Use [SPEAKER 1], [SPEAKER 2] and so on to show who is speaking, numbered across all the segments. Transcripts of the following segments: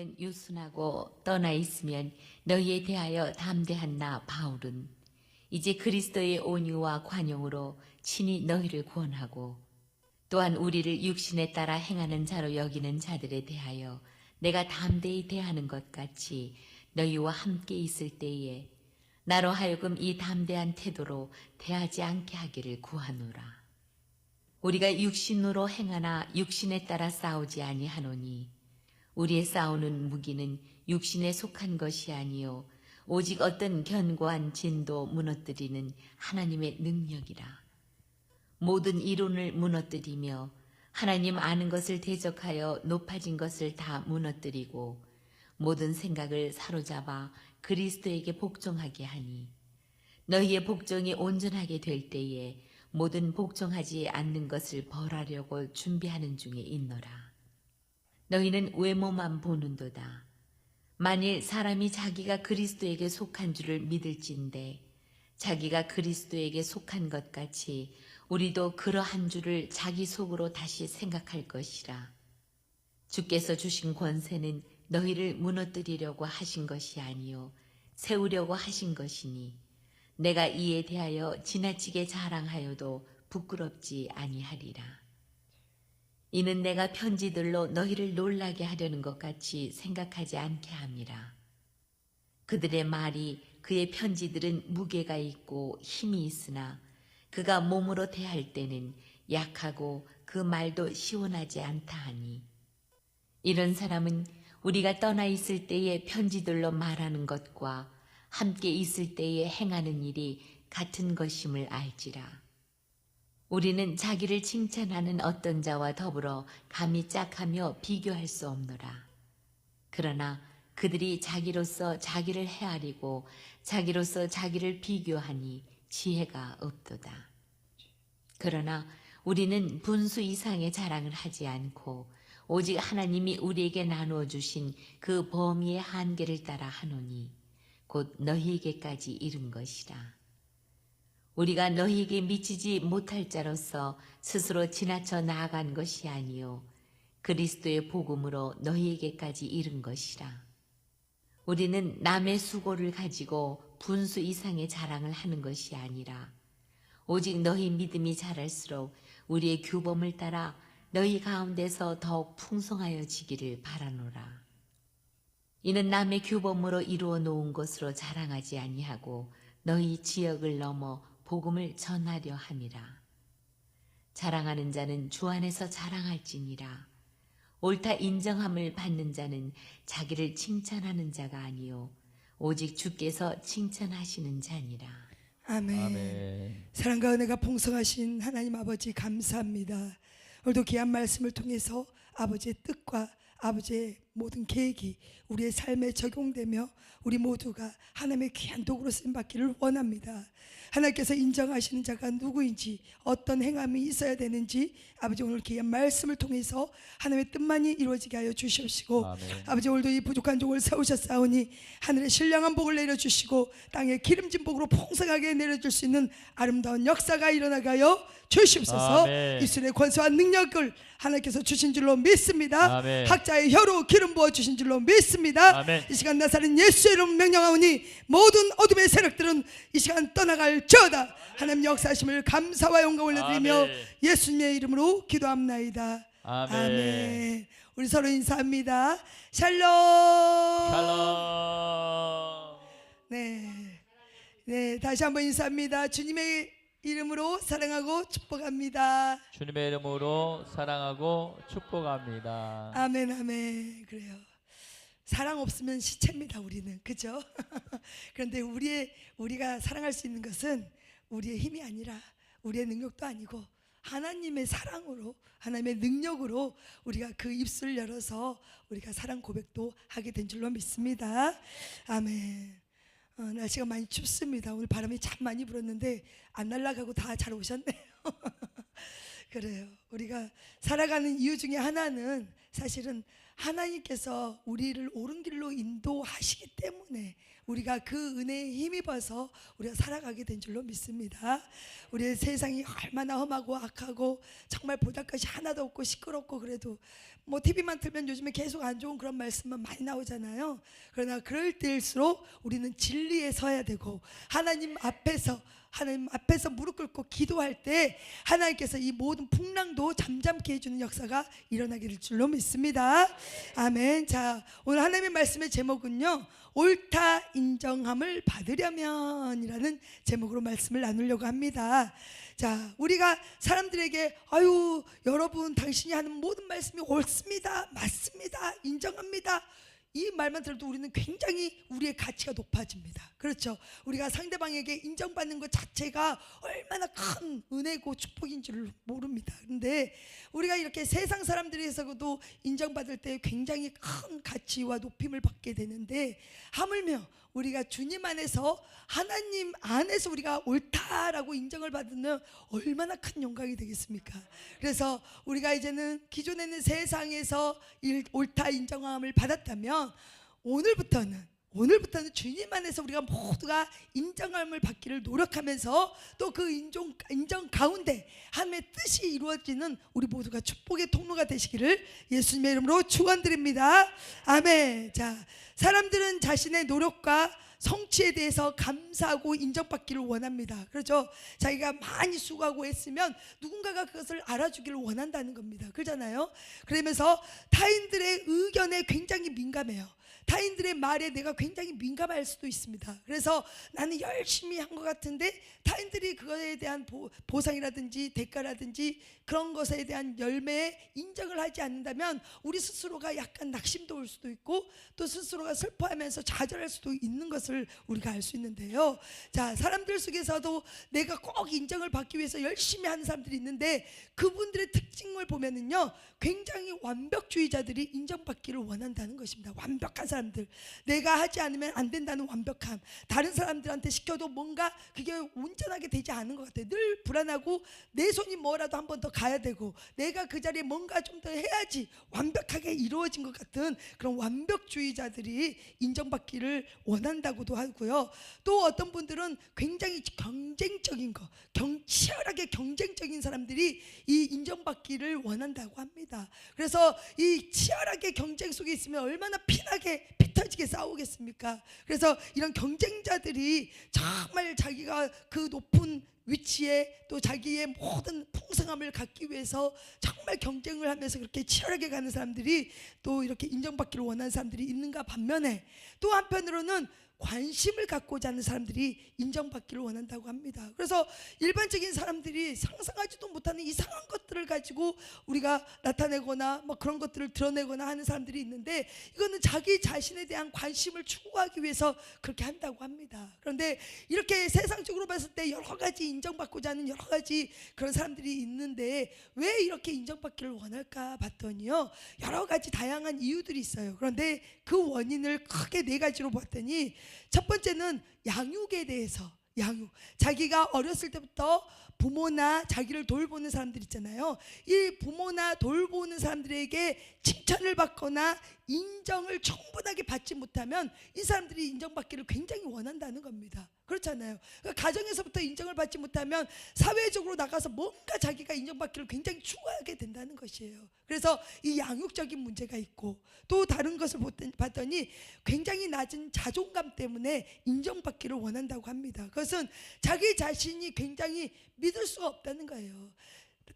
[SPEAKER 1] 너희는 유순하고 떠나 있으면 너희에 대하여 담대한 나 바울은 이제 그리스도의 온유와 관용으로 친히 너희를 구원하고 또한 우리를 육신에 따라 행하는 자로 여기는 자들에 대하여 내가 담대히 대하는 것 같이 너희와 함께 있을 때에 나로 하여금 이 담대한 태도로 대하지 않게 하기를 구하노라. 우리가 육신으로 행하나 육신에 따라 싸우지 아니하노니 우리의 싸우는 무기는 육신에 속한 것이 아니요 오직 어떤 견고한 진도 무너뜨리는 하나님의 능력이라. 모든 이론을 무너뜨리며 하나님 아는 것을 대적하여 높아진 것을 다 무너뜨리고 모든 생각을 사로잡아 그리스도에게 복종하게 하니 너희의 복종이 온전하게 될 때에 모든 복종하지 않는 것을 벌하려고 준비하는 중에 있노라. 너희는 외모만 보는도다. 만일 사람이 자기가 그리스도에게 속한 줄을 믿을진대 자기가 그리스도에게 속한 것 같이 우리도 그러한 줄을 자기 속으로 다시 생각할 것이라. 주께서 주신 권세는 너희를 무너뜨리려고 하신 것이 아니요 세우려고 하신 것이니 내가 이에 대하여 지나치게 자랑하여도 부끄럽지 아니하리라. 이는 내가 편지들로 너희를 놀라게 하려는 것 같이 생각하지 않게 함이라. 그들의 말이 그의 편지들은 무게가 있고 힘이 있으나 그가 몸으로 대할 때는 약하고 그 말도 시원하지 않다 하니 이런 사람은 우리가 떠나 있을 때에 편지들로 말하는 것과 함께 있을 때에 행하는 일이 같은 것임을 알지라. 우리는 자기를 칭찬하는 어떤 자와 더불어 감히 짝하며 비교할 수 없노라. 그러나 그들이 자기로서 자기를 헤아리고 자기로서 자기를 비교하니 지혜가 없도다. 그러나 우리는 분수 이상의 자랑을 하지 않고 오직 하나님이 우리에게 나누어 주신 그 범위의 한계를 따라 하노니 곧 너희에게까지 이른 것이라. 우리가 너희에게 미치지 못할 자로서 스스로 지나쳐 나아간 것이 아니요 그리스도의 복음으로 너희에게까지 이른 것이라. 우리는 남의 수고를 가지고 분수 이상의 자랑을 하는 것이 아니라 오직 너희 믿음이 자랄수록 우리의 규범을 따라 너희 가운데서 더욱 풍성하여지기를 바라노라. 이는 남의 규범으로 이루어 놓은 것으로 자랑하지 아니하고 너희 지역을 넘어 복음을 전하려 함이라. 자랑하는 자는 주 안에서 자랑할지니라. 옳다 인정함을 받는 자는 자기를 칭찬하는 자가 아니요 오직 주께서 칭찬하시는 자니라.
[SPEAKER 2] 아멘.
[SPEAKER 3] 아멘.
[SPEAKER 2] 사랑과 은혜가 풍성하신 하나님 아버지 감사합니다. 오늘도 귀한 말씀을 통해서 아버지의 뜻과 아버지의 모든 계획이 우리의 삶에 적용되며 우리 모두가 하나님의 귀한 도구로 쓰임받기를 원합니다. 하나님께서 인정하시는 자가 누구인지 어떤 행함이 있어야 되는지 아버지 오늘 귀한 말씀을 통해서 하나님의 뜻만이 이루어지게 하여 주시옵시고
[SPEAKER 3] 아멘.
[SPEAKER 2] 아버지 오늘도 이 부족한 종을 세우셨사오니 하늘의 신령한 복을 내려주시고 땅에 기름진 복으로 풍성하게 내려줄 수 있는 아름다운 역사가 일어나게 하여 주시옵소서.
[SPEAKER 3] 아멘.
[SPEAKER 2] 입술의 권세와 능력을 하나님께서 주신 줄로 믿습니다.
[SPEAKER 3] 아멘.
[SPEAKER 2] 학자의 혀로 기름 부어 주신 줄로 믿습니다.
[SPEAKER 3] 아멘.
[SPEAKER 2] 이 시간 나사렛 예수의 이름 명령하오니 모든 어둠의 세력들은 이 시간 떠나갈지어다. 하나님 역사하심을 감사와 영광을 올려드리며
[SPEAKER 3] 아멘.
[SPEAKER 2] 예수님의 이름으로 기도합나이다.
[SPEAKER 3] 아멘.
[SPEAKER 2] 아멘. 우리 서로 인사합니다. 샬롬.
[SPEAKER 3] 샬롬.
[SPEAKER 2] 네, 다시 한번 인사합니다. 주님의 이름으로 사랑하고 축복합니다.
[SPEAKER 3] 주님의 이름으로 사랑하고 축복합니다.
[SPEAKER 2] 아멘, 아멘. 그래요. 사랑 없으면 시체입니다. 우리는 그죠? 그런데 우리가 사랑할 수 있는 것은 우리의 힘이 아니라 우리의 능력도 아니고 하나님의 사랑으로 하나님의 능력으로 우리가 그 입술을 열어서 우리가 사랑 고백도 하게 된 줄로 믿습니다. 아멘. 날씨가 많이 춥습니다. 오늘 바람이 참 많이 불었는데 안 날아가고 다 잘 오셨네요. 그래요. 우리가 살아가는 이유 중에 하나는 사실은 하나님께서 우리를 옳은 길로 인도하시기 때문에 우리가 그 은혜에 힘입어서 우리가 살아가게 된 줄로 믿습니다. 우리의 세상이 얼마나 험하고 악하고 정말 보잘것이 하나도 없고 시끄럽고, 그래도 뭐 TV만 틀면 요즘에 계속 안 좋은 그런 말씀만 많이 나오잖아요. 그러나 그럴 때일수록 우리는 진리에 서야 되고 하나님 앞에서 무릎 꿇고 기도할 때 하나님께서 이 모든 풍랑도 잠잠케 해주는 역사가 일어나게 될 줄로 믿습니다. 아멘. 자, 오늘 하나님의 말씀의 제목은요, 옳다 인정함을 받으려면이라는 제목으로 말씀을 나누려고 합니다. 자, 우리가 사람들에게 아유 여러분 당신이 하는 모든 말씀이 옳습니다, 맞습니다, 인정합니다, 이 말만 들어도 우리는 굉장히 우리의 가치가 높아집니다. 그렇죠? 우리가 상대방에게 인정받는 것 자체가 얼마나 큰 은혜고 축복인 줄 모릅니다. 그런데 우리가 이렇게 세상 사람들에서도 인정받을 때 굉장히 큰 가치와 높임을 받게 되는데, 하물며 우리가 주님 안에서 하나님 안에서 우리가 옳다라고 인정을 받으면 얼마나 큰 영광이 되겠습니까? 그래서 우리가 이제는 기존에는 세상에서 옳다 인정함을 받았다면 오늘부터는 주님 안에서 우리가 모두가 인정함을 받기를 노력하면서 또 그 인정 가운데 하나님의 뜻이 이루어지는 우리 모두가 축복의 통로가 되시기를 예수님의 이름으로 축원드립니다. 아멘. 자, 사람들은 자신의 노력과 성취에 대해서 감사하고 인정받기를 원합니다. 그렇죠? 자기가 많이 수고하고 했으면 누군가가 그것을 알아주기를 원한다는 겁니다. 그렇잖아요? 그러면서 타인들의 의견에 굉장히 민감해요. 타인들의 말에 내가 굉장히 민감할 수도 있습니다. 그래서 나는 열심히 한 것 같은데 타인들이 그거에 대한 보상이라든지 대가라든지 그런 것에 대한 열매에 인정을 하지 않는다면 우리 스스로가 약간 낙심도 올 수도 있고 또 스스로가 슬퍼하면서 좌절할 수도 있는 것을 우리가 알 수 있는데요. 자, 사람들 속에서도 내가 꼭 인정을 받기 위해서 열심히 하는 사람들이 있는데 그분들의 특징을 보면은요, 굉장히 완벽주의자들이 인정받기를 원한다는 것입니다. 완벽한 사람들, 내가 하지 않으면 안 된다는 완벽함, 다른 사람들한테 시켜도 뭔가 그게 온전하게 되지 않은 것 같아요. 늘 불안하고 내 손이 뭐라도 한 번 더 가야 되고 내가 그 자리에 뭔가 좀 더 해야지 완벽하게 이루어진 것 같은 그런 완벽주의자들이 인정받기를 원한다고도 하고요. 또 어떤 분들은 굉장히 경쟁적인 거, 치열하게 경쟁적인 사람들이 이 인정받기를 원한다고 합니다. 그래서 이 치열하게 경쟁 속에 있으면 얼마나 피나게 피 터지게 싸우겠습니까? 그래서 이런 경쟁자들이 정말 자기가 그 높은 위치에 또 자기의 모든 풍성함을 갖기 위해서 정말 경쟁을 하면서 그렇게 치열하게 가는 사람들이 또 이렇게 인정받기를 원하는 사람들이 있는가 반면에, 또 한편으로는 관심을 갖고자 하는 사람들이 인정받기를 원한다고 합니다. 그래서 일반적인 사람들이 상상하지도 못하는 이상한 것들을 가지고 우리가 나타내거나 뭐 그런 것들을 드러내거나 하는 사람들이 있는데, 이거는 자기 자신에 대한 관심을 추구하기 위해서 그렇게 한다고 합니다. 그런데 이렇게 세상적으로 봤을 때 여러 가지 인정받고자 하는 여러 가지 그런 사람들이 있는데 왜 이렇게 인정받기를 원할까 봤더니요, 여러 가지 다양한 이유들이 있어요. 그런데 그 원인을 크게 네 가지로 봤더니, 첫 번째는 양육에 대해서, 자기가 어렸을 때부터 부모나 자기를 돌보는 사람들 있잖아요. 이 부모나 돌보는 사람들에게 칭찬을 받거나 인정을 충분하게 받지 못하면 이 사람들이 인정받기를 굉장히 원한다는 겁니다. 그렇잖아요. 그러니까 가정에서부터 인정을 받지 못하면 사회적으로 나가서 뭔가 자기가 인정받기를 굉장히 추구하게 된다는 것이에요. 그래서 이 양육적인 문제가 있고, 또 다른 것을 봤더니 굉장히 낮은 자존감 때문에 인정받기를 원한다고 합니다. 그것은 자기 자신이 굉장히 믿을 수가 없다는 거예요.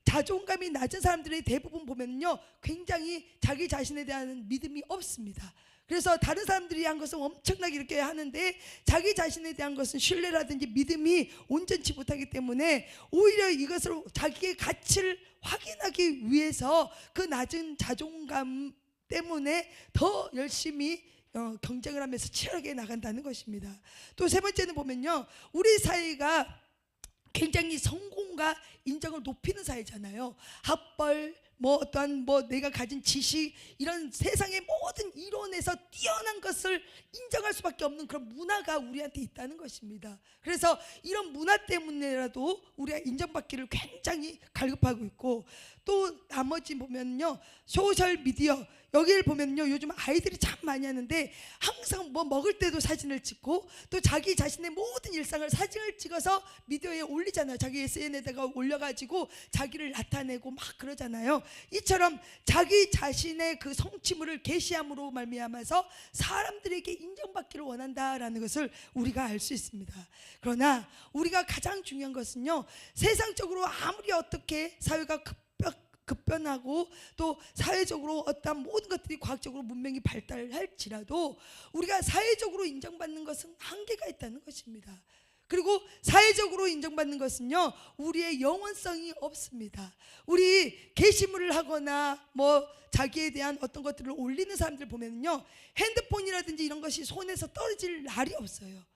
[SPEAKER 2] 자존감이 낮은 사람들의 대부분 보면요, 굉장히 자기 자신에 대한 믿음이 없습니다. 그래서 다른 사람들이 한 것은 엄청나게 이렇게 하는데 자기 자신에 대한 것은 신뢰라든지 믿음이 온전치 못하기 때문에 오히려 이것을 자기의 가치를 확인하기 위해서 그 낮은 자존감 때문에 더 열심히 경쟁을 하면서 치열하게 나간다는 것입니다. 또 세 번째는 보면요, 우리 사회가 굉장히 성공과 인정을 높이는 사회잖아요. 학벌, 뭐 어떠한 뭐 내가 가진 지식 이런 세상의 모든 이론에서 뛰어난 것을 인정할 수밖에 없는 그런 문화가 우리한테 있다는 것입니다. 그래서 이런 문화 때문에라도 우리가 인정받기를 굉장히 갈급하고 있고, 또 나머지 보면요 소셜 미디어 여기를 보면요 요즘 아이들이 참 많이 하는데 항상 뭐 먹을 때도 사진을 찍고 또 자기 자신의 모든 일상을 사진을 찍어서 미디어에 올리잖아요. 자기 SNS에다가 올려가지고 자기를 나타내고 막 그러잖아요. 이처럼 자기 자신의 그 성취물을 게시함으로 말미암아서 사람들에게 인정받기를 원한다라는 것을 우리가 알 수 있습니다. 그러나 우리가 가장 중요한 것은요, 세상적으로 아무리 어떻게 사회가 급변하고 또 사회적으로 어떤 모든 것들이 과학적으로 문명이 발달할지라도 우리가 사회적으로 인정받는 것은 한계가 있다는 것입니다. 그리고 사회적으로 인정받는 것은요 우리의 영원성이 없습니다. 우리 게시물을 하거나 뭐 자기에 대한 어떤 것들을 올리는 사람들 보면요 핸드폰이라든지 이런 것이 손에서 떨어질 날이 없어요.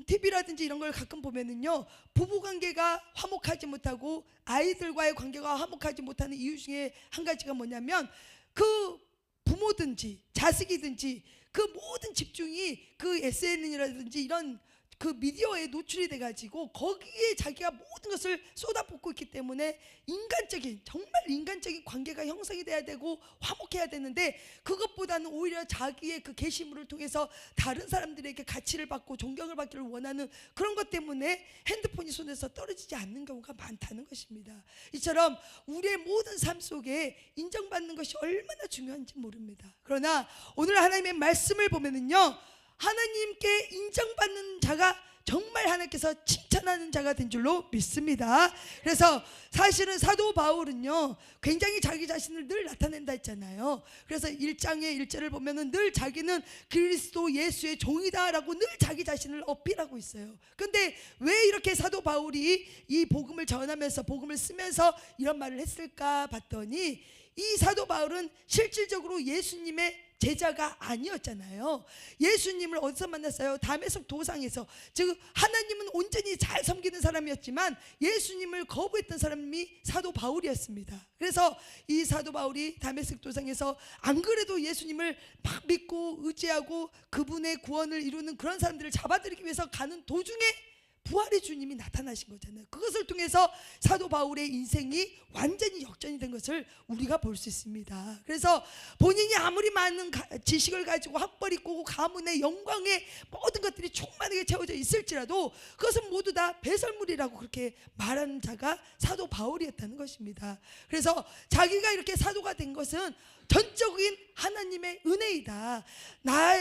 [SPEAKER 2] TV라든지 이런 걸 가끔 보면은요 부부관계가 화목하지 못하고 아이들과의 관계가 화목하지 못하는 이유 중에 한 가지가 뭐냐면 그 부모든지 자식이든지 그 모든 집중이 그 SNS라든지 이런 그 미디어에 노출이 돼가지고 거기에 자기가 모든 것을 쏟아붓고 있기 때문에 인간적인 정말 인간적인 관계가 형성이 돼야 되고 화목해야 되는데 그것보다는 오히려 자기의 그 게시물을 통해서 다른 사람들에게 가치를 받고 존경을 받기를 원하는 그런 것 때문에 핸드폰이 손에서 떨어지지 않는 경우가 많다는 것입니다. 이처럼 우리의 모든 삶 속에 인정받는 것이 얼마나 중요한지 모릅니다. 그러나 오늘 하나님의 말씀을 보면은요 하나님께 인정받는 자가 정말 하나님께서 칭찬하는 자가 된 줄로 믿습니다. 그래서 사실은 사도 바울은요 굉장히 자기 자신을 늘 나타낸다 했잖아요. 그래서 1장의 1절을 보면은 늘 자기는 그리스도 예수의 종이다라고 늘 자기 자신을 어필하고 있어요. 근데 왜 이렇게 사도 바울이 이 복음을 전하면서 복음을 쓰면서 이런 말을 했을까 봤더니 이 사도 바울은 실질적으로 예수님의 제자가 아니었잖아요. 예수님을 어디서 만났어요? 다메섹 도상에서. 즉 하나님은 온전히 잘 섬기는 사람이었지만 예수님을 거부했던 사람이 사도 바울이었습니다. 그래서 이 사도 바울이 다메섹 도상에서 안 그래도 예수님을 막 믿고 의지하고 그분의 구원을 이루는 그런 사람들을 잡아들이기 위해서 가는 도중에 부활의 주님이 나타나신 거잖아요. 그것을 통해서 사도 바울의 인생이 완전히 역전이 된 것을 우리가 볼 수 있습니다. 그래서 본인이 아무리 많은 지식을 가지고 학벌 있고 가문의 영광의 모든 것들이 충만하게 채워져 있을지라도 그것은 모두 다 배설물이라고 그렇게 말하는 자가 사도 바울이었다는 것입니다. 그래서 자기가 이렇게 사도가 된 것은 전적인 하나님의 은혜이다.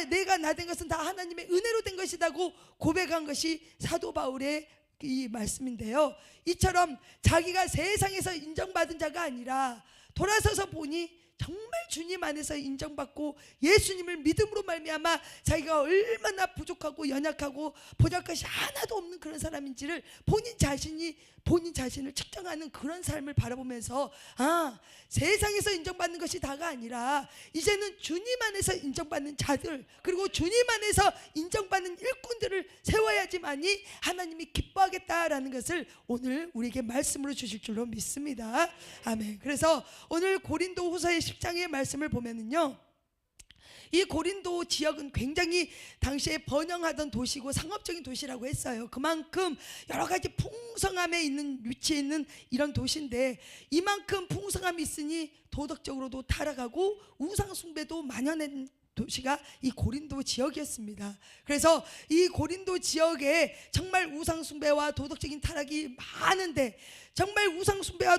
[SPEAKER 2] 내가 나 된 것은 다 하나님의 은혜로 된 것이다고 고백한 것이 사도 바울의 이 말씀인데요. 이처럼 자기가 세상에서 인정받은 자가 아니라 돌아서서 보니 정말 주님 안에서 인정받고 예수님을 믿음으로 말미암아 자기가 얼마나 부족하고 연약하고 보잘것이 하나도 없는 그런 사람인지를 본인 자신을 측정하는 그런 삶을 바라보면서 세상에서 인정받는 것이 다가 아니라 이제는 주님 안에서 인정받는 자들 그리고 주님 안에서 인정받는 일꾼들을 세워야지만이 하나님이 기뻐하겠다라는 것을 오늘 우리에게 말씀으로 주실 줄로 믿습니다. 아멘. 그래서 오늘 고린도 후서의 10장의 말씀을 보면은요 이 고린도 지역은 굉장히 당시에 번영하던 도시고 상업적인 도시라고 했어요. 그만큼 여러 가지 풍성함에 있는 위치에 있는 이런 도시인데 이만큼 풍성함이 있으니 도덕적으로도 타락하고 우상 숭배도 만연한 도시가 이 고린도 지역이었습니다. 그래서 이 고린도 지역에 정말 우상 숭배와 도덕적인 타락이 많은데 정말 우상 숭배와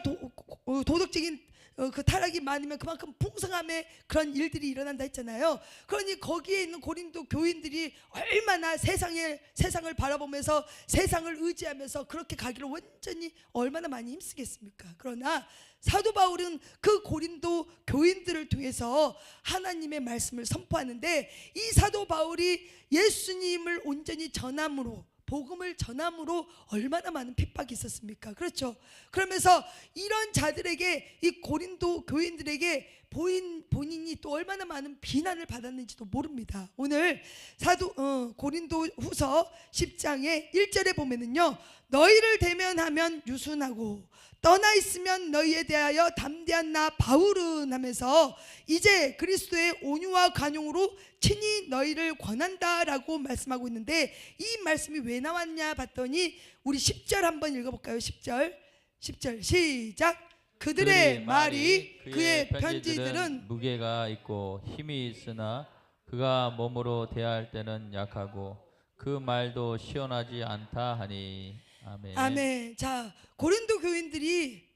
[SPEAKER 2] 도덕적인 그 타락이 많으면 그만큼 풍성함의 그런 일들이 일어난다 했잖아요. 그러니 거기에 있는 고린도 교인들이 얼마나 세상을 바라보면서 세상을 의지하면서 그렇게 가기를 완전히 얼마나 많이 힘쓰겠습니까? 그러나 사도 바울은 그 고린도 교인들을 통해서 하나님의 말씀을 선포하는데 이 사도 바울이 예수님을 온전히 전함으로 복음을 전함으로 얼마나 많은 핍박이 있었습니까? 그렇죠. 그러면서 이런 자들에게 이 고린도 교인들에게 본인이 또 얼마나 많은 비난을 받았는지도 모릅니다. 오늘 고린도 후서 10장의 1절에 보면은요, 너희를 대면하면 유순하고 떠나 있으면 너희에 대하여 담대한 나 바울은 하면서 이제 그리스도의 온유와 관용으로 친히 너희를 권한다라고 말씀하고 있는데, 이 말씀이 왜 나왔냐 봤더니 우리 10절 한번 읽어볼까요? 10절 시작. 그들의 말이 그의 편지들은
[SPEAKER 3] 무게가 있고 힘이 있으나 그가 몸으로 대할 때는 약하고 그 말도 시원하지 않다 하니. 아멘.
[SPEAKER 2] 아멘. 자, 고린도 교인들이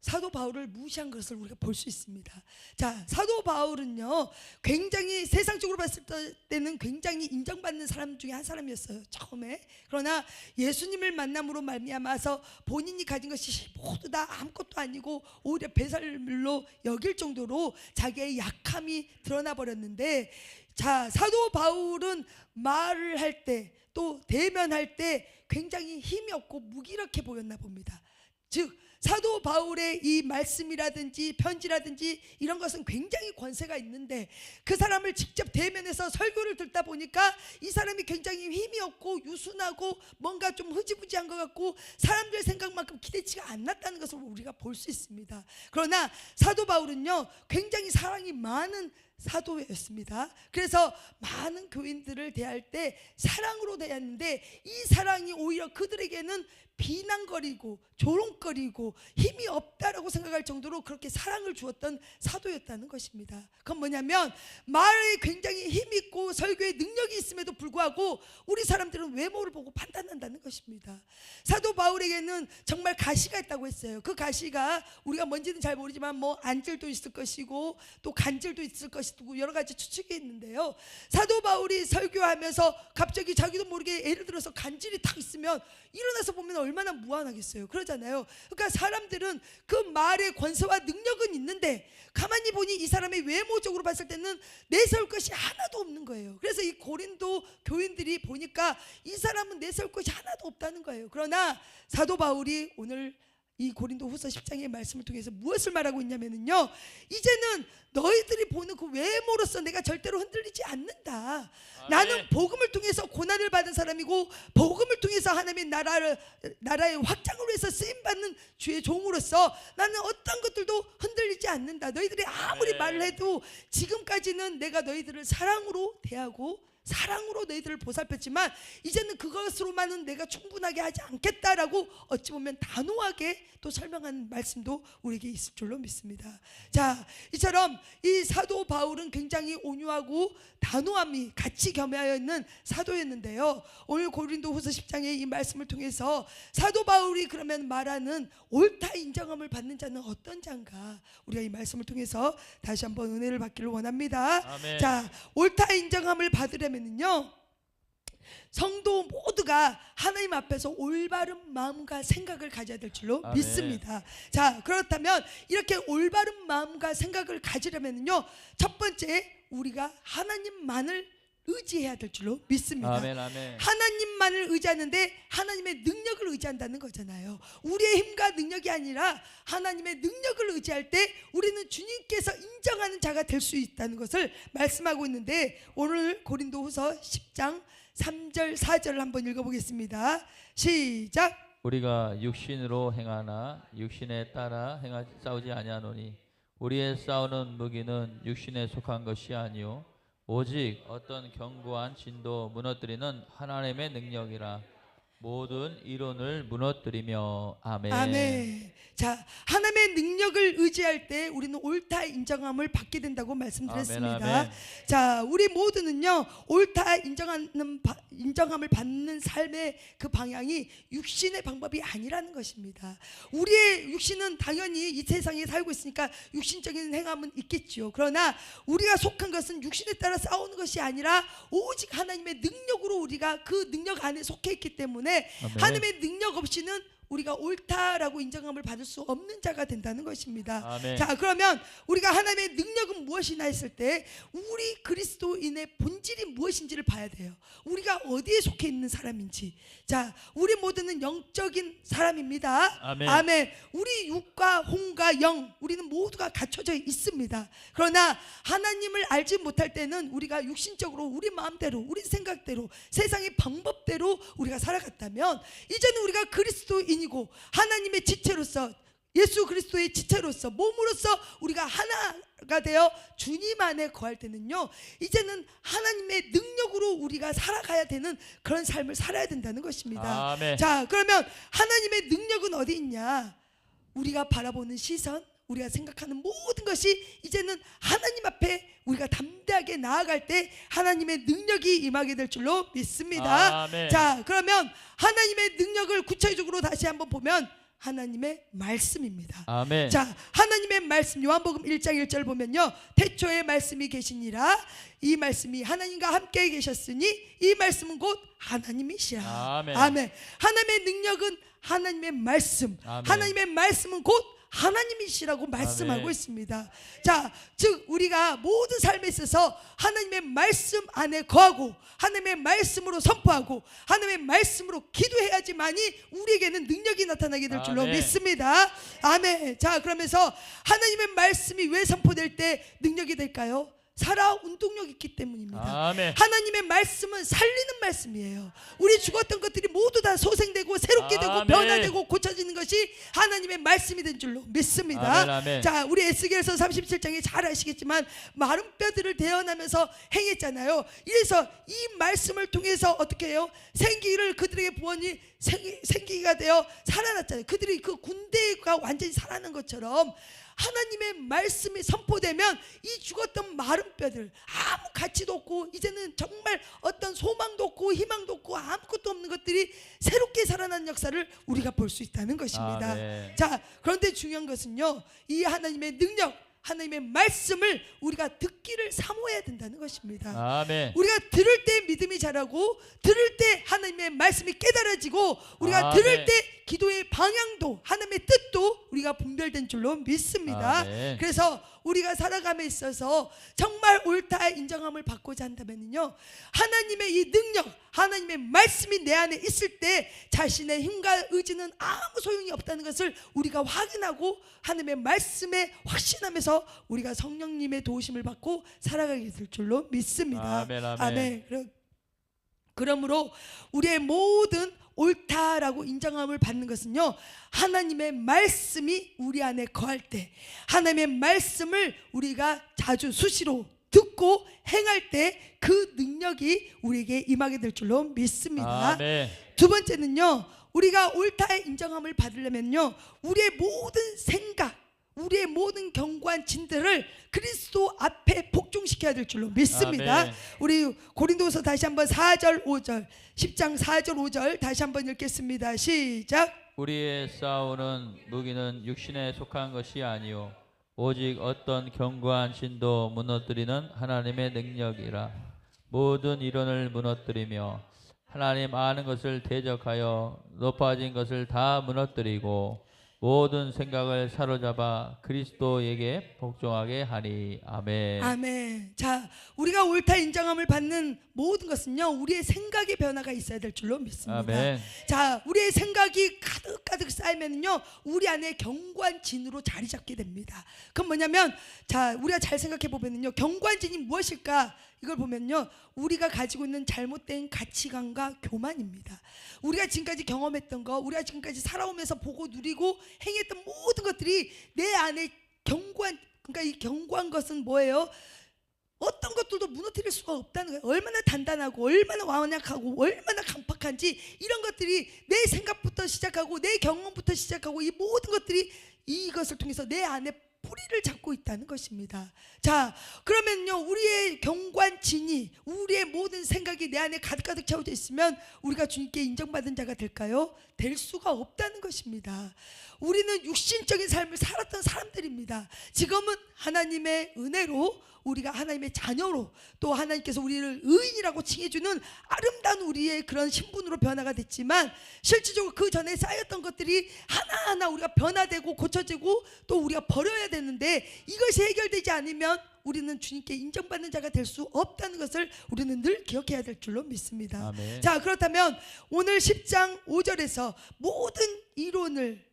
[SPEAKER 2] 사도 바울을 무시한 것을 우리가 볼 수 있습니다. 자, 사도 바울은요, 굉장히 세상적으로 봤을 때는 굉장히 인정받는 사람 중에 한 사람이었어요, 처음에. 그러나 예수님을 만남으로 말미암아서 본인이 가진 것이 모두 다 아무것도 아니고 오히려 배설물로 여길 정도로 자기의 약함이 드러나 버렸는데, 자, 사도 바울은 말을 할 때 또 대면할 때 굉장히 힘이 없고 무기력해 보였나 봅니다. 즉 사도 바울의 이 말씀이라든지 편지라든지 이런 것은 굉장히 권세가 있는데, 그 사람을 직접 대면해서 설교를 듣다 보니까 이 사람이 굉장히 힘이 없고 유순하고 뭔가 좀 흐지부지한 것 같고 사람들 생각만큼 기대치가 안 났다는 것을 우리가 볼 수 있습니다. 그러나 사도 바울은요, 굉장히 사랑이 많은 사도였습니다. 그래서 많은 교인들을 대할 때 사랑으로 대했는데, 이 사랑이 오히려 그들에게는 비난거리고 조롱거리고 힘이 없다라고 생각할 정도로 그렇게 사랑을 주었던 사도였다는 것입니다. 그건 뭐냐면, 말에 굉장히 힘있고 설교에 능력이 있음에도 불구하고 우리 사람들은 외모를 보고 판단한다는 것입니다. 사도 바울에게는 정말 가시가 있다고 했어요. 그 가시가 우리가 뭔지는 잘 모르지만 뭐 안질도 있을 것이고 또 간질도 있을 것이고 여러 가지 추측이 있는데요, 사도 바울이 설교하면서 갑자기 자기도 모르게 예를 들어서 간질이 탁 있으면 일어나서 보면 얼마나 무안하겠어요. 그러잖아요. 그러니까 사람들은 그 말의 권세와 능력은 있는데 가만히 보니 이 사람의 외모적으로 봤을 때는 내세울 것이 하나도 없는 거예요. 그래서 이 고린도 교인들이 보니까 이 사람은 내세울 것이 하나도 없다는 거예요. 그러나 사도 바울이 오늘 이 고린도 후서 10장의 말씀을 통해서 무엇을 말하고 있냐면요, 이제는 너희들이 보는 그 외모로서 내가 절대로 흔들리지 않는다. 나는 복음을 통해서 고난을 받은 사람이고 복음을 통해서 하나님의 나라의 확장을 위해서 쓰임받는 주의 종으로서 나는 어떤 것들도 흔들리지 않는다. 너희들이 아무리 말을 해도 지금까지는 내가 너희들을 사랑으로 대하고 사랑으로 너희들을 보살폈지만 이제는 그것으로만은 내가 충분하게 하지 않겠다라고 어찌 보면 단호하게 또 설명하는 말씀도 우리에게 있을 줄로 믿습니다. 자, 이처럼 이 사도 바울은 굉장히 온유하고 단호함이 같이 겸하여 있는 사도였는데요, 오늘 고린도 후서 10장의 이 말씀을 통해서 사도 바울이 그러면 말하는 옳다 인정함을 받는 자는 어떤 자인가, 우리가 이 말씀을 통해서 다시 한번 은혜를 받기를 원합니다.
[SPEAKER 3] 아멘.
[SPEAKER 2] 자, 옳다 인정함을 받으려면요, 성도 모두가 하나님 앞에서 올바른 마음과 생각을 가져야 될 줄로
[SPEAKER 3] 아멘.
[SPEAKER 2] 믿습니다. 자, 그렇다면 이렇게 올바른 마음과 생각을 가지려면요, 첫 번째 우리가 하나님만을 의지해야 될 줄로 믿습니다.
[SPEAKER 3] 아멘. 아멘.
[SPEAKER 2] 하나님만을 의지하는데 하나님의 능력을 의지한다는 거잖아요. 우리의 힘과 능력이 아니라 하나님의 능력을 의지할 때 우리는 주님께서 인정하는 자가 될 수 있다는 것을 말씀하고 있는데, 오늘 고린도 후서 10장 3절 4절을 한번 읽어보겠습니다. 시작.
[SPEAKER 3] 우리가 육신으로 행하나 육신에 따라 싸우지 아니하노니 우리의 싸우는 무기는 육신에 속한 것이 아니요 오직 어떤 견고한 진도 무너뜨리는 하나님의 능력이라 모든 이론을 무너뜨리며. 아멘.
[SPEAKER 2] 아멘. 자, 하나님의 능력을 의지할 때 우리는 옳다 인정함을 받게 된다고 말씀드렸습니다.
[SPEAKER 3] 아멘, 아멘.
[SPEAKER 2] 자, 우리 모두는요, 옳다 인정함을 받는 삶의 그 방향이 육신의 방법이 아니라는 것입니다. 우리의 육신은 당연히 이 세상에 살고 있으니까 육신적인 행함은 있겠지요. 그러나 우리가 속한 것은 육신에 따라 싸우는 것이 아니라 오직 하나님의 능력으로 우리가 그 능력 안에 속해 있기 때문에
[SPEAKER 3] 아멘.
[SPEAKER 2] 하나님의 능력 없이는 우리가 옳다라고 인정함을 받을 수 없는 자가 된다는 것입니다.
[SPEAKER 3] 아멘.
[SPEAKER 2] 자, 그러면 우리가 하나님의 능력은 무엇이나 했을 때 우리 그리스도인의 본질이 무엇인지를 봐야 돼요. 우리가 어디에 속해 있는 사람인지. 자, 우리 모두는 영적인 사람입니다.
[SPEAKER 3] 아멘.
[SPEAKER 2] 아멘. 우리 육과 혼과 영, 우리는 모두가 갖춰져 있습니다. 그러나 하나님을 알지 못할 때는 우리가 육신적으로 우리 마음대로, 우리 생각대로, 세상의 방법대로 우리가 살아갔다면, 이제는 우리가 그리스도인이고 하나님의 지체로서, 예수 그리스도의 지체로서, 몸으로서 우리가 하나가 되어 주님 안에 거할 때는요, 이제는 하나님의 능력으로 우리가 살아가야 되는 그런 삶을 살아야 된다는 것입니다.
[SPEAKER 3] 아멘.
[SPEAKER 2] 자, 그러면 하나님의 능력은 어디 있냐? 우리가 바라보는 시선, 우리가 생각하는 모든 것이 이제는 하나님 앞에 우리가 담대하게 나아갈 때 하나님의 능력이 임하게 될 줄로 믿습니다.
[SPEAKER 3] 아멘.
[SPEAKER 2] 자, 그러면 하나님의 능력을 구체적으로 다시 한번 보면 하나님의 말씀입니다.
[SPEAKER 3] 아멘.
[SPEAKER 2] 자, 하나님의 말씀, 요한복음 1장 1절 보면요, 태초에 말씀이 계시니라. 이 말씀이 하나님과 함께 계셨으니 이 말씀은 곧 하나님이시라.
[SPEAKER 3] 아멘.
[SPEAKER 2] 아멘. 하나님의 능력은 하나님의 말씀,
[SPEAKER 3] 아멘.
[SPEAKER 2] 하나님의 말씀은 곧 하나님이시라고 말씀하고
[SPEAKER 3] 아멘.
[SPEAKER 2] 있습니다. 자, 즉 우리가 모든 삶에 있어서 하나님의 말씀 안에 거하고 하나님의 말씀으로 선포하고 하나님의 말씀으로 기도해야지만이 우리에게는 능력이 나타나게 될 줄로
[SPEAKER 3] 아멘.
[SPEAKER 2] 믿습니다. 아멘. 자, 그러면서 하나님의 말씀이 왜 선포될 때 능력이 될까요? 살아 운동력 있기 때문입니다.
[SPEAKER 3] 아멘.
[SPEAKER 2] 하나님의 말씀은 살리는 말씀이에요. 우리 죽었던 것들이 모두 다 소생되고 새롭게 되고
[SPEAKER 3] 아멘.
[SPEAKER 2] 변화되고 고쳐지는 것이 하나님의 말씀이 된 줄로 믿습니다.
[SPEAKER 3] 아멘, 아멘.
[SPEAKER 2] 자, 우리 에스겔서 37장에 잘 아시겠지만 마른 뼈들을 대어나면서 행했잖아요. 이래서 이 말씀을 통해서 어떻게 해요? 생기를 그들에게 부어니 생기가 되어 살아났잖아요. 그들이 그 군대가 완전히 살아난 것처럼 하나님의 말씀이 선포되면 이 죽었던 마른 뼈들, 아무 가치도 없고 이제는 정말 어떤 소망도 없고 희망도 없고 아무것도 없는 것들이 새롭게 살아난 역사를 우리가 볼 수 있다는 것입니다.
[SPEAKER 3] 아멘.
[SPEAKER 2] 자, 그런데 중요한 것은요, 이 하나님의 능력, 하나님의 말씀을 우리가 듣기를 사모해야 된다는 것입니다.
[SPEAKER 3] 아멘.
[SPEAKER 2] 우리가 들을 때 믿음이 자라고, 들을 때 하나님의 말씀이 깨달아지고, 우리가
[SPEAKER 3] 아멘.
[SPEAKER 2] 들을 때 기도의 방향도, 하나님의 뜻도 우리가 분별된 줄로 믿습니다.
[SPEAKER 3] 아멘.
[SPEAKER 2] 그래서 우리가 살아감에 있어서 정말 옳다 인정함을 받고자 한다면요, 하나님의 이 능력, 하나님의 말씀이 내 안에 있을 때 자신의 힘과 의지는 아무 소용이 없다는 것을 우리가 확인하고 하나님의 말씀에 확신하면서 우리가 성령님의 도우심을 받고 살아가게 될 줄로 믿습니다.
[SPEAKER 3] 아멘, 아멘.
[SPEAKER 2] 아멘. 그러므로 우리의 모든 옳다라고 인정함을 받는 것은요, 하나님의 말씀이 우리 안에 거할 때, 하나님의 말씀을 우리가 자주 수시로 듣고 행할 때 그 능력이 우리에게 임하게 될 줄로 믿습니다.
[SPEAKER 3] 아멘.
[SPEAKER 2] 두 번째는요, 우리가 옳다의 인정함을 받으려면요, 우리의 모든 생각, 우리의 모든 견고한 진들을 그리스도 앞에 복종시켜야 될 줄로 믿습니다.
[SPEAKER 3] 아멘.
[SPEAKER 2] 우리 고린도서 다시 한번 4절 5절 10장 4절 5절 다시 한번 읽겠습니다. 시작.
[SPEAKER 3] 우리의 싸우는 무기는 육신에 속한 것이 아니요 오직 어떤 견고한 신도 무너뜨리는 하나님의 능력이라. 모든 이론을 무너뜨리며 하나님 아는 것을 대적하여 높아진 것을 다 무너뜨리고 모든 생각을 사로잡아 그리스도에게 복종하게 하니. 아멘.
[SPEAKER 2] 아멘. 자, 우리가 옳다 인정함을 받는 모든 것은요, 우리의 생각의 변화가 있어야 될 줄로 믿습니다.
[SPEAKER 3] 아멘.
[SPEAKER 2] 자, 우리의 생각이 가득가득 쌓이면요, 우리 안에 견고한 진으로 자리 잡게 됩니다. 그럼 뭐냐면, 자, 우리가 잘 생각해 보면요, 견고한 진이 무엇일까? 이걸 보면요, 우리가 가지고 있는 잘못된 가치관과 교만입니다. 우리가 지금까지 경험했던 거, 우리가 지금까지 살아오면서 보고 누리고 행했던 모든 것들이 내 안에 견고한, 그러니까 이 견고한 것은 뭐예요? 어떤 것들도 무너뜨릴 수가 없다는 거예요. 얼마나 단단하고 얼마나 완약하고 얼마나 강팍한지, 이런 것들이 내 생각부터 시작하고 내 경험부터 시작하고 이 모든 것들이 이것을 통해서 내 안에 뿌리를 잡고 있다는 것입니다. 자, 그러면요, 우리의 견고한 진이, 우리의 모든 생각이 내 안에 가득가득 채워져 있으면 우리가 주님께 인정받은 자가 될까요? 될 수가 없다는 것입니다. 우리는 육신적인 삶을 살았던 사람들입니다. 지금은 하나님의 은혜로 우리가 하나님의 자녀로 또 하나님께서 우리를 의인이라고 칭해주는 아름다운 우리의 그런 신분으로 변화가 됐지만 실질적으로 그 전에 쌓였던 것들이 하나하나 우리가 변화되고 고쳐지고 또 우리가 버려야 되는데 이것이 해결되지 않으면 우리는 주님께 인정받는 자가 될 수 없다는 것을 우리는 늘 기억해야 될 줄로 믿습니다.
[SPEAKER 3] 아멘.
[SPEAKER 2] 자, 그렇다면 오늘 10장 5절에서 모든 이론을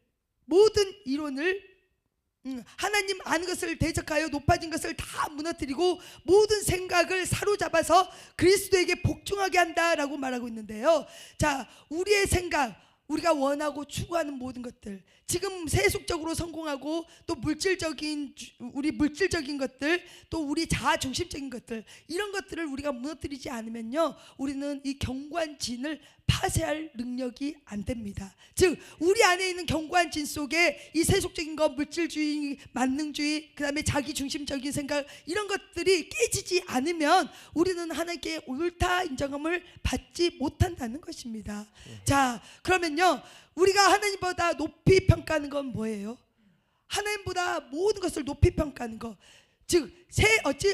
[SPEAKER 2] 하나님 아는 것을 대적하여 높아진 것을 다 무너뜨리고 모든 생각을 사로잡아서 그리스도에게 복종하게 한다라고 말하고 있는데요. 자, 우리의 생각, 우리가 원하고 추구하는 모든 것들, 지금 세속적으로 성공하고 또 물질적인 것들, 또 우리 자아 중심적인 것들, 이런 것들을 우리가 무너뜨리지 않으면요, 우리는 이 경고한 진을 파쇄할 능력이 안 됩니다. 즉 우리 안에 있는 경고한 진 속에 이 세속적인 것, 물질주의, 만능주의, 그 다음에 자기 중심적인 생각, 이런 것들이 깨지지 않으면 우리는 하나님께 옳다 인정함을 받지 못한다는 것입니다. 자, 그러면요, 우리가 하나님보다 높이 평가하는 건 뭐예요? 하나님보다 모든 것을 높이 평가하는 것. 즉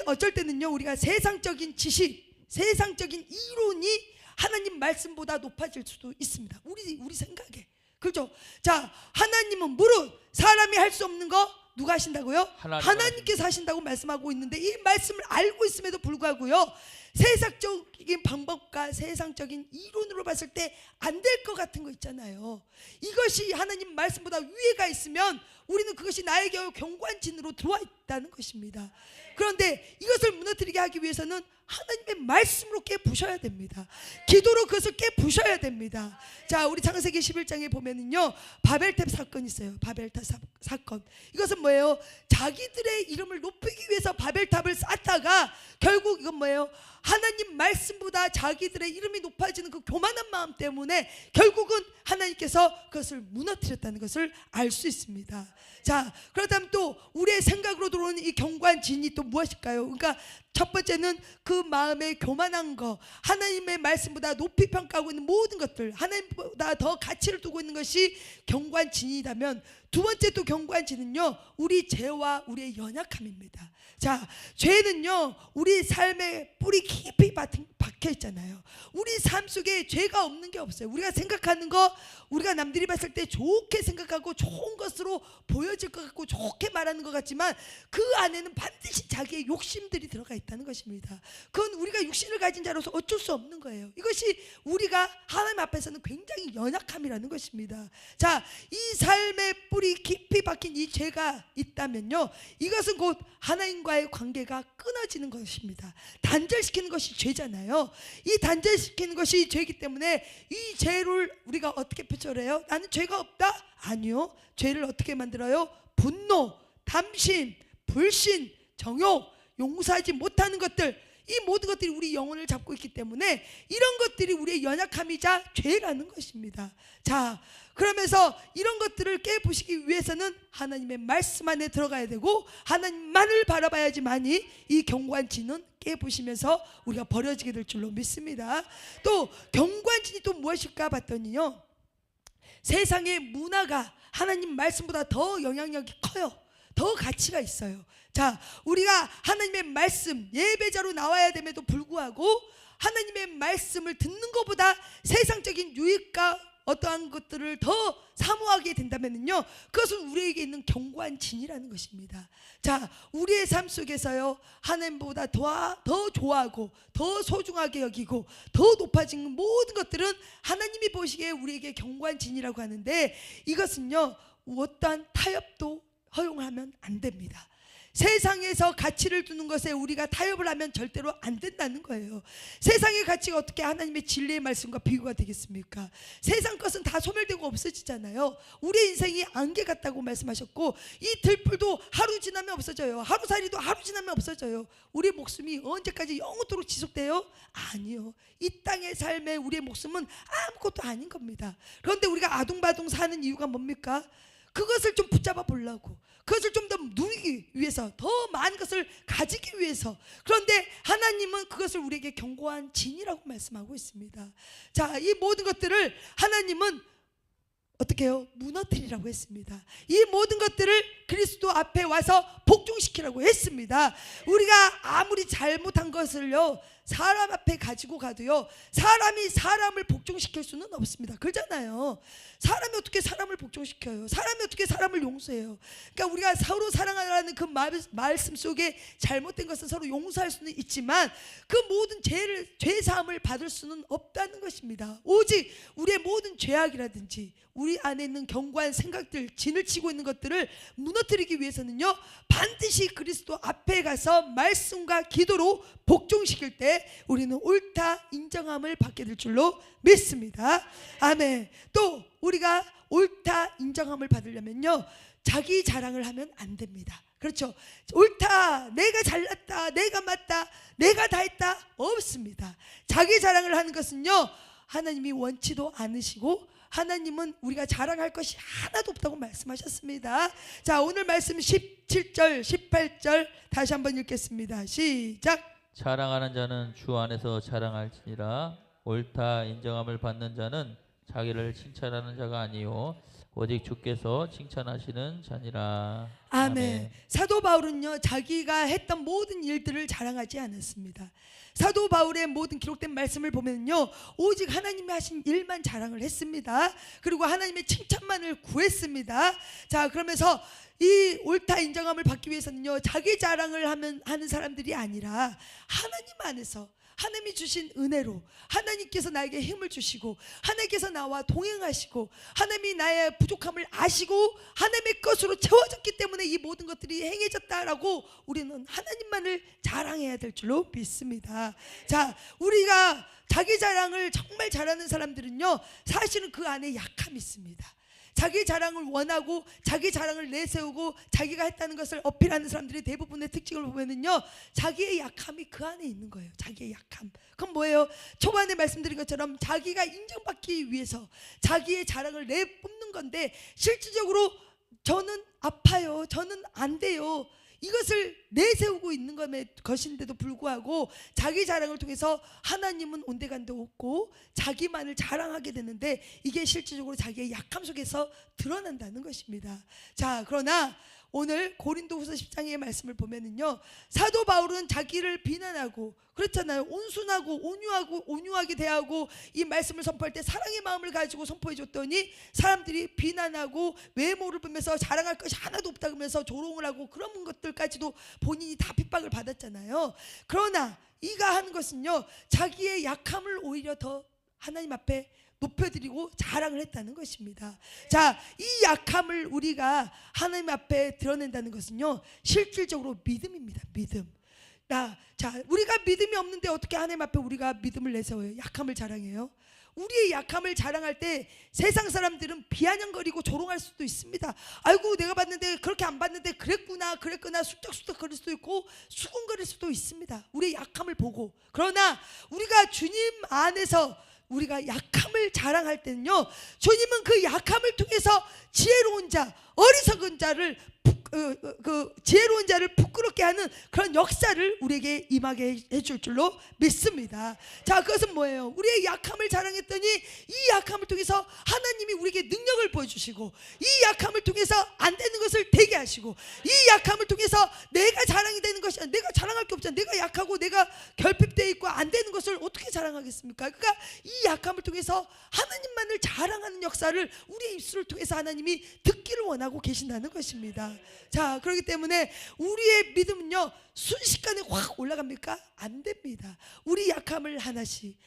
[SPEAKER 2] 어쩔 때는요, 우리가 세상적인 지식, 세상적인 이론이 하나님 말씀보다 높아질 수도 있습니다. 우리 생각에. 그렇죠? 자, 하나님은 무릇 사람이 할 수 없는 거 누가 하신다고요? 하나님께서 하신다고 말씀하고 있는데 이 말씀을 알고 있음에도 불구하고요, 세상적인 방법과 세상적인 이론으로 봤을 때 안 될 것 같은 거 있잖아요. 이것이 하나님 말씀보다 위에가 있으면 우리는 그것이 나에게 경고한 진으로 들어와 있다는 것입니다. 그런데 이것을 무너뜨리게 하기 위해서는 하나님의 말씀으로 깨부셔야 됩니다. 기도로 그것을 깨부셔야 됩니다. 자, 우리 창세기 11장에 보면은요, 바벨탑 사건이 있어요. 바벨탑 사건. 이것은 뭐예요? 자기들의 이름을 높이기 위해서 바벨탑을 쌓다가 결국 이건 뭐예요? 하나님 말씀보다 자기들의 이름이 높아지는 그 교만한 마음 때문에 결국은 하나님께서 그것을 무너뜨렸다는 것을 알 수 있습니다. 자, 그렇다면 또 우리의 생각으로 들어오는 이 경고한 진이 또 무엇일까요? 그러니까 첫 번째는 그 마음의 교만한 거, 하나님의 말씀보다 높이 평가하고 있는 모든 것들, 하나님보다 더 가치를 두고 있는 것이 경고한 진이라면, 두 번째 또 경고한 진은요, 우리 죄와 우리의 연약함입니다. 자, 죄는요, 우리 삶의 뿌리 깊이 박혀 있잖아요. 우리 삶 속에 죄가 없는 게 없어요. 우리가 생각하는 거, 우리가 남들이 봤을 때 좋게 생각하고 좋은 것으로 보여질 것 같고 좋게 말하는 것 같지만 그 안에는 반드시 자기의 욕심들이 들어가 있다는 것입니다. 그건 우리가 육신을 가진 자로서 어쩔 수 없는 거예요. 이것이 우리가 하나님 앞에서는 굉장히 연약함이라는 것입니다. 자, 이 삶의 뿌리 깊이 박힌 이 죄가 있다면요, 이것은 곧 하나님과의 관계가 끊어지는 것입니다. 단절시키는 것이 죄잖아요. 이 단절시키는 것이 죄이기 때문에 이 죄를 우리가 어떻게 표절해요? 나는 죄가 없다? 아니요. 죄를 어떻게 만들어요? 분노, 탐심, 불신, 정욕, 용서하지 못하는 것들, 이 모든 것들이 우리 영혼을 잡고 있기 때문에 이런 것들이 우리의 연약함이자 죄라는 것입니다. 자, 그러면서 이런 것들을 깨부시기 위해서는 하나님의 말씀 안에 들어가야 되고 하나님만을 바라봐야지만이 이 경고한 진은 깨부시면서 우리가 버려지게 될 줄로 믿습니다. 또 경고한 진이 또 무엇일까 봤더니요, 세상의 문화가 하나님 말씀보다 더 영향력이 커요. 더 가치가 있어요. 자, 우리가 하나님의 말씀, 예배자로 나와야 됨에도 불구하고 하나님의 말씀을 듣는 것보다 세상적인 유익과 어떠한 것들을 더 사모하게 된다면요, 그것은 우리에게 있는 견고한 진이라는 것입니다. 자, 우리의 삶 속에서요, 하나님보다 더 좋아하고 더 소중하게 여기고 더 높아진 모든 것들은 하나님이 보시기에 우리에게 견고한 진이라고 하는데, 이것은요, 어떠한 타협도 허용하면 안 됩니다. 세상에서 가치를 두는 것에 우리가 타협을 하면 절대로 안 된다는 거예요. 세상의 가치가 어떻게 하나님의 진리의 말씀과 비교가 되겠습니까? 세상 것은 다 소멸되고 없어지잖아요. 우리의 인생이 안개 같다고 말씀하셨고, 이 들풀도 하루 지나면 없어져요. 하루살이도 하루 지나면 없어져요. 우리의 목숨이 언제까지 영원토록 지속돼요? 아니요. 이 땅의 삶에 우리의 목숨은 아무것도 아닌 겁니다. 그런데 우리가 아둥바둥 사는 이유가 뭡니까? 그것을 좀 붙잡아 보려고, 그것을 좀 더 누리기 위해서, 더 많은 것을 가지기 위해서. 그런데 하나님은 그것을 우리에게 견고한 진이라고 말씀하고 있습니다. 자, 이 모든 것들을 하나님은 어떻게 해요? 무너뜨리라고 했습니다. 이 모든 것들을 그리스도 앞에 와서 복종시키라고 했습니다. 우리가 아무리 잘못한 것을요 사람 앞에 가지고 가도요 사람이 사람을 복종시킬 수는 없습니다. 그러잖아요. 사람이 어떻게 사람을 복종시켜요? 사람이 어떻게 사람을 용서해요? 그러니까 우리가 서로 사랑하라는 그 말씀 속에 잘못된 것은 서로 용서할 수는 있지만 그 모든 죄 사함을 받을 수는 없다는 것입니다. 오직 우리의 모든 죄악이라든지 우리 안에 있는 견고한 생각들, 진을 치고 있는 것들을 무너뜨리기 위해서는요 반드시 그리스도 앞에 가서 말씀과 기도로 복종시킬 때 우리는 옳다 인정함을 받게 될 줄로 믿습니다. 아멘. 또 우리가 옳다 인정함을 받으려면요 자기 자랑을 하면 안 됩니다. 그렇죠. 옳다, 내가 잘났다, 내가 맞다, 내가 다 했다 없습니다. 자기 자랑을 하는 것은요 하나님이 원치도 않으시고 하나님은 우리가 자랑할 것이 하나도 없다고 말씀하셨습니다. 자, 오늘 말씀 17절 18절 다시 한번 읽겠습니다. 시작.
[SPEAKER 3] 자랑하는 자는 주 안에서 자랑할지니라. 옳다 인정함을 받는 자는 자기를 칭찬하는 자가 아니요 오직 주께서 칭찬하시는 자니라.
[SPEAKER 2] 아멘. 사도 바울은요 자기가 했던 모든 일들을 자랑하지 않았습니다. 사도 바울의 모든 기록된 말씀을 보면요 오직 하나님이 하신 일만 자랑을 했습니다. 그리고 하나님의 칭찬만을 구했습니다. 자, 그러면서 이 옳다 인정함을 받기 위해서는요 자기 자랑을 하는 사람들이 아니라 하나님 안에서 하나님이 주신 은혜로 하나님께서 나에게 힘을 주시고 하나님께서 나와 동행하시고 하나님이 나의 부족함을 아시고 하나님의 것으로 채워졌기 때문에 이 모든 것들이 행해졌다라고 우리는 하나님만을 자랑해야 될 줄로 믿습니다. 자, 우리가 자기 자랑을 정말 잘하는 사람들은요 사실은 그 안에 약함이 있습니다. 자기 자랑을 원하고 자기 자랑을 내세우고 자기가 했다는 것을 어필하는 사람들의 대부분의 특징을 보면은요 자기의 약함이 그 안에 있는 거예요. 자기의 약함. 그건 뭐예요? 초반에 말씀드린 것처럼 자기가 인정받기 위해서 자기의 자랑을 내뿜는 건데 실질적으로 저는 아파요, 저는 안 돼요, 이것을 내세우고 있는 것인데도 불구하고 자기 자랑을 통해서 하나님은 온데간데 없고 자기만을 자랑하게 되는데 이게 실질적으로 자기의 약함 속에서 드러난다는 것입니다. 자, 그러나 오늘 고린도후서 10장의 말씀을 보면은요 사도 바울은 자기를 비난하고 그렇잖아요. 온순하고 온유하게 대하고 이 말씀을 선포할 때 사랑의 마음을 가지고 선포해 줬더니 사람들이 비난하고 외모를 보면서 자랑할 것이 하나도 없다 그러면서 조롱을 하고 그런 것들까지도 본인이 다 핍박을 받았잖아요. 그러나 이가 하는 것은요 자기의 약함을 오히려 더 하나님 앞에 높여드리고 자랑을 했다는 것입니다. 자, 이 약함을 우리가 하나님 앞에 드러낸다는 것은요 실질적으로 믿음입니다. 믿음. 자, 우리가 믿음이 없는데 어떻게 하나님 앞에 우리가 믿음을 내세워요? 약함을 자랑해요. 우리의 약함을 자랑할 때 세상 사람들은 비아냥거리고 조롱할 수도 있습니다. 아이고 내가 봤는데 그렇게 안 봤는데 그랬구나 쑥덕쑥덕 거릴 수도 있고 수군거릴 수도 있습니다. 우리의 약함을 보고. 그러나 우리가 주님 안에서 우리가 약함을 자랑할 때는요 주님은 그 약함을 통해서 지혜로운 자, 어리석은 자를 지혜로운 자를 부끄럽게 하는 그런 역사를 우리에게 임하게 해줄 줄로 믿습니다. 자, 그것은 뭐예요? 우리의 약함을 자랑했더니 이 약함을 통해서 하나님이 우리에게 능력을 보여주시고 이 약함을 통해서 안 되는 것을 되게 하시고 이 약함을 통해서 내가 자랑이 되는 것이 아니라 내가 자랑할 게 없잖아. 내가 약하고 내가 결핍되어 있고 안 되는 것을 어떻게 자랑하겠습니까? 그러니까 이 약함을 통해서 하나님만을 자랑하는 역사를 우리의 입술을 통해서 하나님이 듣기를 원하고 계신다는 것입니다. 자, 그렇기 때문에 우리의 믿음은요 순식간에 확 올라갑니까? 안 됩니다. 우리 약함을 하나씩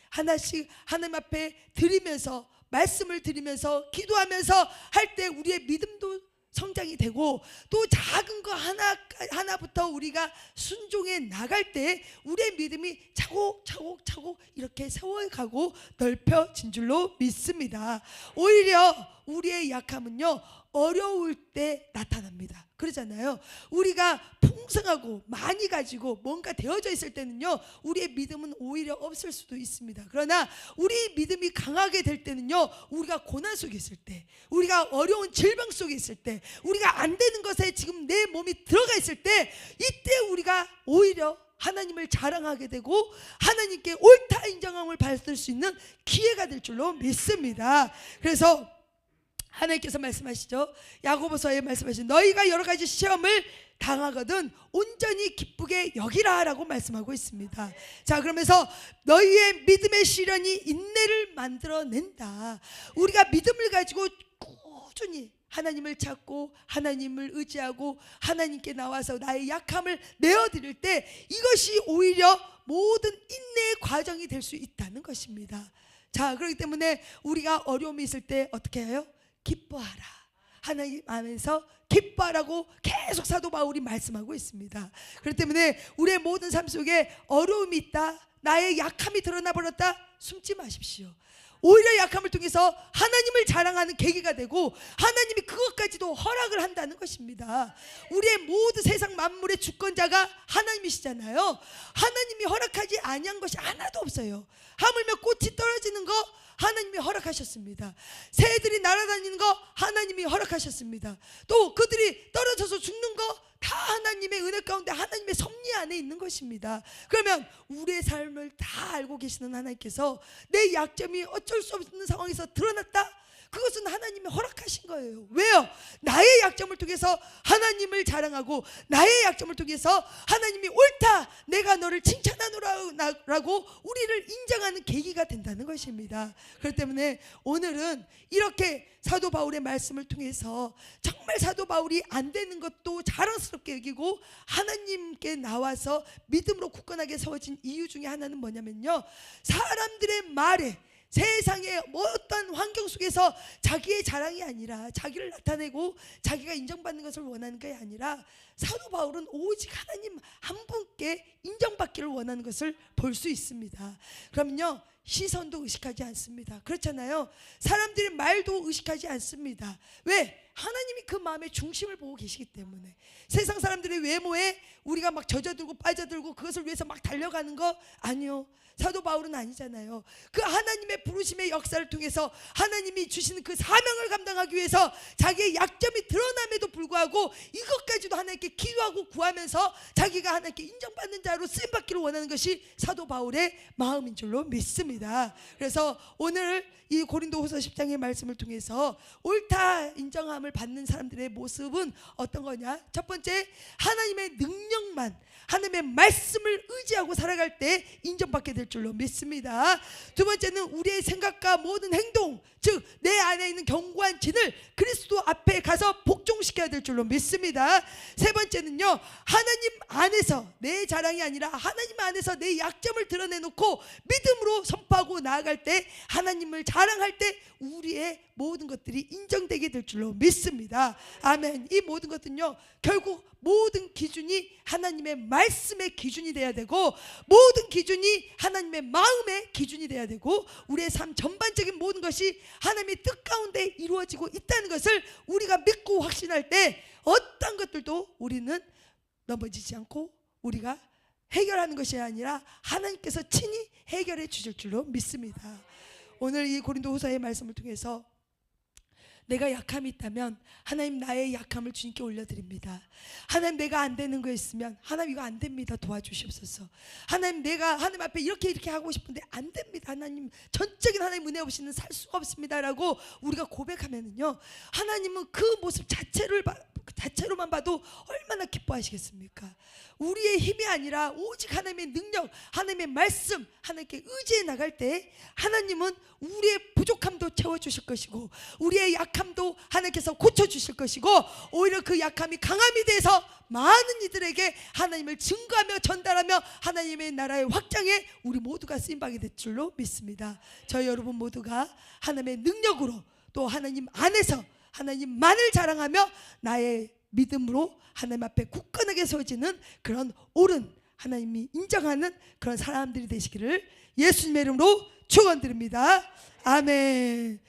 [SPEAKER 2] 하나님 앞에 드리면서 말씀을 드리면서 기도하면서 할 때 우리의 믿음도 성장이 되고 또 작은 거 하나부터 우리가 순종해 나갈 때 우리의 믿음이 차곡차곡 이렇게 세워가고 넓혀진 줄로 믿습니다. 오히려 우리의 약함은요 어려울 때 나타납니다. 그러잖아요. 우리가 풍성하고 많이 가지고 뭔가 되어져 있을 때는요 우리의 믿음은 오히려 없을 수도 있습니다. 그러나 우리 믿음이 강하게 될 때는요 우리가 고난 속에 있을 때, 우리가 어려운 질병 속에 있을 때, 우리가 안 되는 것에 지금 내 몸이 들어가 있을 때 이때 우리가 오히려 하나님을 자랑하게 되고 하나님께 옳다 인정함을 받을 수 있는 기회가 될 줄로 믿습니다. 그래서 하나님께서 말씀하시죠. 야고보서에 말씀하시죠. 너희가 여러 가지 시험을 당하거든 온전히 기쁘게 여기라 라고 말씀하고 있습니다. 자, 그러면서 너희의 믿음의 시련이 인내를 만들어낸다. 우리가 믿음을 가지고 꾸준히 하나님을 찾고 하나님을 의지하고 하나님께 나와서 나의 약함을 내어드릴 때 이것이 오히려 모든 인내의 과정이 될 수 있다는 것입니다. 자, 그렇기 때문에 우리가 어려움이 있을 때 어떻게 해요? 기뻐하라. 하나님 안에서 기뻐하라고 계속 사도 바울이 말씀하고 있습니다. 그렇기 때문에 우리의 모든 삶 속에 어려움이 있다, 나의 약함이 드러나 버렸다, 숨지 마십시오. 오히려 약함을 통해서 하나님을 자랑하는 계기가 되고 하나님이 그것까지도 허락을 한다는 것입니다. 우리의 모든 세상 만물의 주권자가 하나님이시잖아요. 하나님이 허락하지 아니한 것이 하나도 없어요. 하물며 꽃이 떨어지는 거 하나님이 허락하셨습니다. 새들이 날아다니는 거 하나님이 허락하셨습니다. 또 그들이 떨어져서 죽는 거 다 하나님의 은혜 가운데 하나님의 섭리 안에 있는 것입니다. 그러면 우리의 삶을 다 알고 계시는 하나님께서 내 약점이 어쩔 수 없는 상황에서 드러났다? 그것은 하나님이 허락하신 거예요. 왜요? 나의 약점을 통해서 하나님을 자랑하고 나의 약점을 통해서 하나님이 옳다, 내가 너를 칭찬하노라라고 우리를 인정하는 계기가 된다는 것입니다. 그렇기 때문에 오늘은 이렇게 사도 바울의 말씀을 통해서 정말 사도 바울이 안 되는 것도 자랑스럽게 여기고 하나님께 나와서 믿음으로 굳건하게 세워진 이유 중에 하나는 뭐냐면요, 사람들의 말에, 세상의 어떤 환경 속에서 자기의 자랑이 아니라 자기를 나타내고 자기가 인정받는 것을 원하는 게 아니라 사도 바울은 오직 하나님 한 분께 인정받기를 원하는 것을 볼 수 있습니다. 그러면요, 시선도 의식하지 않습니다. 그렇잖아요. 사람들의 말도 의식하지 않습니다. 왜? 하나님이 그 마음의 중심을 보고 계시기 때문에. 세상 사람들의 외모에 우리가 막 젖어들고 빠져들고 그것을 위해서 막 달려가는 거 아니요. 사도 바울은 아니잖아요. 그 하나님의 부르심의 역사를 통해서 하나님이 주시는 그 사명을 감당하기 위해서 자기의 약점이 드러남에도 불구하고 이것까지도 하나님께 기도하고 구하면서 자기가 하나님께 인정받는 자로 쓰임받기를 원하는 것이 사도 바울의 마음인 줄로 믿습니다. 그래서 오늘 이 고린도후서 10장의 말씀을 통해서 옳다 인정함을 받는 사람들의 모습은 어떤 거냐? 첫 번째, 하나님의 능력만, 하나님의 말씀을 의지하고 살아갈 때 인정받게 될 줄로 믿습니다. 두 번째는 우리의 생각과 모든 행동, 즉 내 안에 있는 견고한 진을 그리스도 앞에 가서 복종시켜야 될 줄로 믿습니다. 세 번째는요, 하나님 안에서 내 자랑이 아니라 하나님 안에서 내 약점을 드러내놓고 믿음으로 선포하고 나아갈 때, 하나님을 자랑할 때 우리의 모든 것들이 인정되게 될 줄로 믿습니다. 아멘. 이 모든 것은요, 결국 모든 기준이 하나님의 말씀의 기준이 돼야 되고, 모든 기준이 하나님의 마음의 기준이 돼야 되고, 우리의 삶 전반적인 모든 것이 하나님의 뜻 가운데 이루어지고 있다는 것을 우리가 믿고 확신할 때 어떤 것들도 우리는 넘어지지 않고 우리가 해결하는 것이 아니라 하나님께서 친히 해결해 주실 줄로 믿습니다. 오늘 이 고린도후서의 말씀을 통해서 내가 약함이 있다면 하나님 나의 약함을 주님께 올려드립니다. 하나님 내가 안 되는 거 있으면 하나님 이거 안 됩니다, 도와주시옵소서. 하나님 내가 하나님 앞에 이렇게 하고 싶은데 안 됩니다, 하나님 전적인 하나님 은혜 없이는 살 수가 없습니다 라고 우리가 고백하면은요, 하나님은 그 모습 자체로만 봐도 얼마나 기뻐하시겠습니까? 우리의 힘이 아니라 오직 하나님의 능력, 하나님의 말씀, 하나님께 의지해 나갈 때 하나님은 우리의 부족함도 채워주실 것이고 우리의 약함도 하나님께서 고쳐주실 것이고, 오히려 그 약함이 강함이 돼서 많은 이들에게 하나님을 증거하며 전달하며 하나님의 나라의 확장에 우리 모두가 쓰임받게 될 줄로 믿습니다. 저희 여러분 모두가 하나님의 능력으로 또 하나님 안에서 하나님만을 자랑하며 나의 믿음으로 하나님 앞에 굳건하게 서지는 그런 옳은 하나님이 인정하는 그런 사람들이 되시기를 예수님의 이름으로 축원드립니다. 아멘.